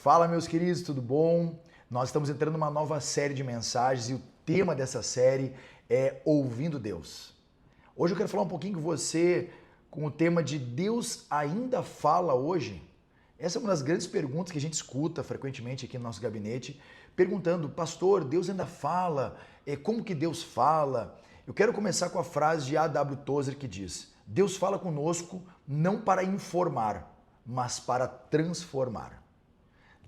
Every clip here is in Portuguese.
Fala, meus queridos, tudo bom? Nós estamos entrando numa nova série de mensagens e o tema dessa série é Ouvindo Deus. Hoje eu quero falar um pouquinho com você com o tema de Deus ainda fala hoje? Essa é uma das grandes perguntas que a gente escuta frequentemente aqui no nosso gabinete, perguntando, pastor, Deus ainda fala? Como que Deus fala? Eu quero começar com a frase de A.W. Tozer que diz, Deus fala conosco não para informar, mas para transformar.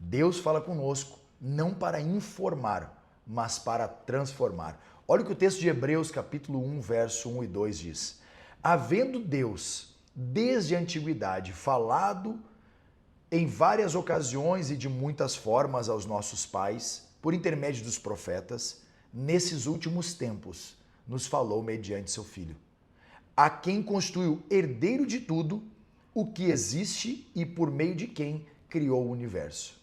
Deus fala conosco não para informar, mas para transformar. Olha o que o texto de Hebreus, capítulo 1, verso 1 e 2 diz. Havendo Deus, desde a antiguidade, falado em várias ocasiões e de muitas formas aos nossos pais, por intermédio dos profetas, nesses últimos tempos, nos falou mediante seu Filho, a quem constituiu herdeiro de tudo o que existe e por meio de quem criou o universo.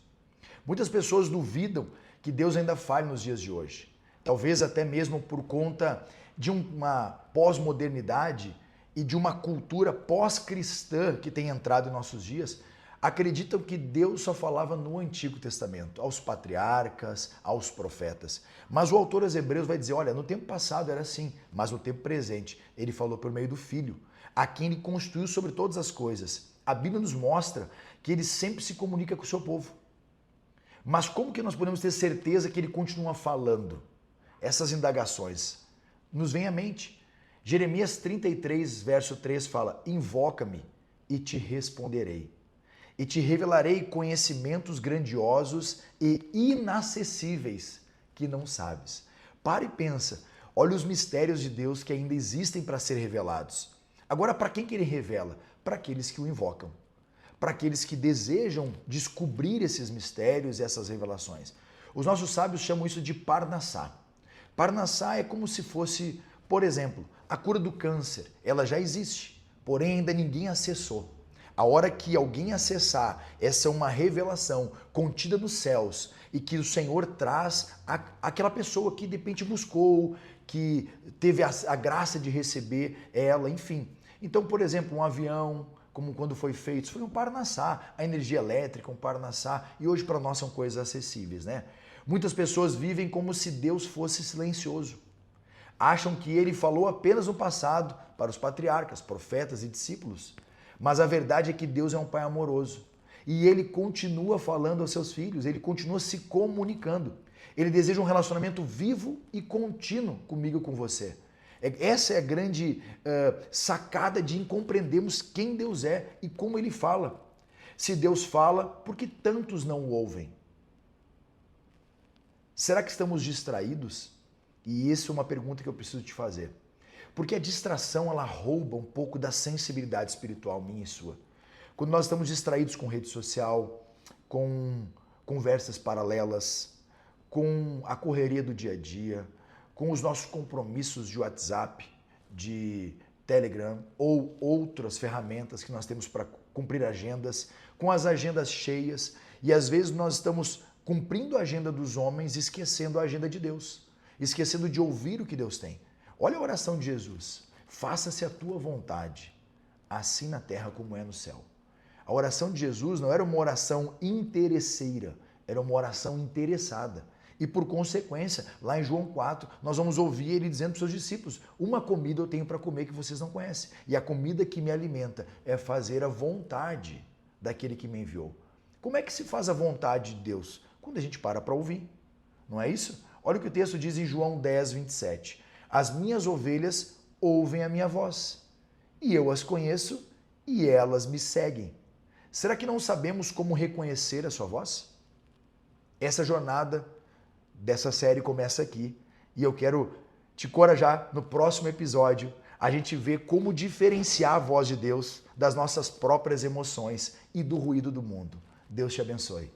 Muitas pessoas duvidam que Deus ainda fale nos dias de hoje. Talvez até mesmo por conta de uma pós-modernidade e de uma cultura pós-cristã que tem entrado em nossos dias, acreditam que Deus só falava no Antigo Testamento, aos patriarcas, aos profetas. Mas o autor aos Hebreus vai dizer, olha, no tempo passado era assim, mas no tempo presente ele falou por meio do Filho, a quem ele constituiu sobre todas as coisas. A Bíblia nos mostra que ele sempre se comunica com o seu povo. Mas como que nós podemos ter certeza que ele continua falando? Essas indagações nos vêm à mente. Jeremias 33, verso 3 fala, invoca-me e te responderei. E te revelarei conhecimentos grandiosos e inacessíveis que não sabes. Para e pensa, olha os mistérios de Deus que ainda existem para ser revelados. Agora, para quem que ele revela? Para aqueles que o invocam. Para aqueles que desejam descobrir esses mistérios e essas revelações. Os nossos sábios chamam isso de Parnassá. Parnassá é como se fosse, por exemplo, a cura do câncer. Ela já existe, porém ainda ninguém acessou. A hora que alguém acessar, essa é uma revelação contida nos céus e que o Senhor traz àquela pessoa que de repente buscou, que teve a graça de receber ela, enfim. Então, por exemplo, um avião, como quando foi feito, isso foi um Parnassá, a energia elétrica, um Parnassá, e hoje para nós são coisas acessíveis, né? Muitas pessoas vivem como se Deus fosse silencioso. Acham que ele falou apenas no passado para os patriarcas, profetas e discípulos. Mas a verdade é que Deus é um Pai amoroso. E ele continua falando aos seus filhos, ele continua se comunicando. Ele deseja um relacionamento vivo e contínuo comigo e com você. Essa é a grande sacada de compreendermos quem Deus é e como ele fala. Se Deus fala, por que tantos não o ouvem? Será que estamos distraídos? E essa é uma pergunta que eu preciso te fazer. Porque a distração, ela rouba um pouco da sensibilidade espiritual minha e sua. Quando nós estamos distraídos com rede social, com conversas paralelas, com a correria do dia a dia, com os nossos compromissos de WhatsApp, de Telegram ou outras ferramentas que nós temos para cumprir agendas, com as agendas cheias e às vezes nós estamos cumprindo a agenda dos homens e esquecendo a agenda de Deus, esquecendo de ouvir o que Deus tem. Olha a oração de Jesus, faça-se a tua vontade, assim na terra como é no céu. A oração de Jesus não era uma oração interesseira, era uma oração interessada. E por consequência, lá em João 4, nós vamos ouvir ele dizendo para os seus discípulos, uma comida eu tenho para comer que vocês não conhecem. E a comida que me alimenta é fazer a vontade daquele que me enviou. Como é que se faz a vontade de Deus? Quando a gente para ouvir, não é isso? Olha o que o texto diz em João 10, 27. As minhas ovelhas ouvem a minha voz, e eu as conheço e elas me seguem. Será que não sabemos como reconhecer a sua voz? Essa jornada dessa série começa aqui e eu quero te encorajar no próximo episódio a gente ver como diferenciar a voz de Deus das nossas próprias emoções e do ruído do mundo. Deus te abençoe.